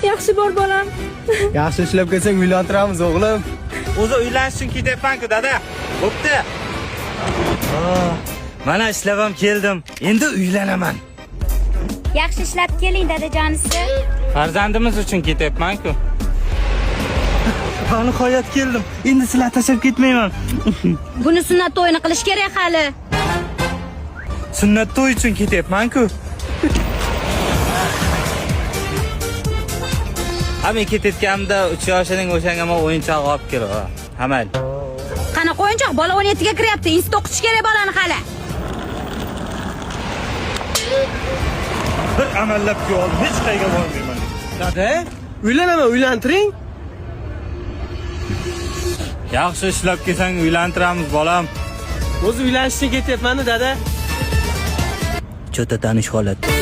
Yaxshi bor bolam. Yaxshi ishlab kelsang uylantiramiz o'g'lim. O'zi uylanish uchun ketyapman-ku, dada. Bo'pti. Mana ishlab ham keldim. Endi uylanaman. Yaxshi ishlab keling dadajonisi. Farzandimiz uchun ketyapman-ku. Ha, nihoyat keldim. Endi sizlar tashlab ketmayman. Buni sunnat to'yini qilish kerak hali. Sunnat to'y uchun ketyapman-ku. Men ketayotganimda 3 yoshining o'shanga men o'yinchoq olib keldi. Hamal. Qanaqa o'yinchoq? Bola 17 ga kiryapti. Institut o'qitish kerak bolani hali. Bir amallab ko'rdim, hech qayerga bormayman. Dada, uylanaman, uylantiring. Yaxshi ishlab kelsang uylantiramiz, bolam. O'zi uylanishga ketyapman-da, dada. Cho'ta tanish holat.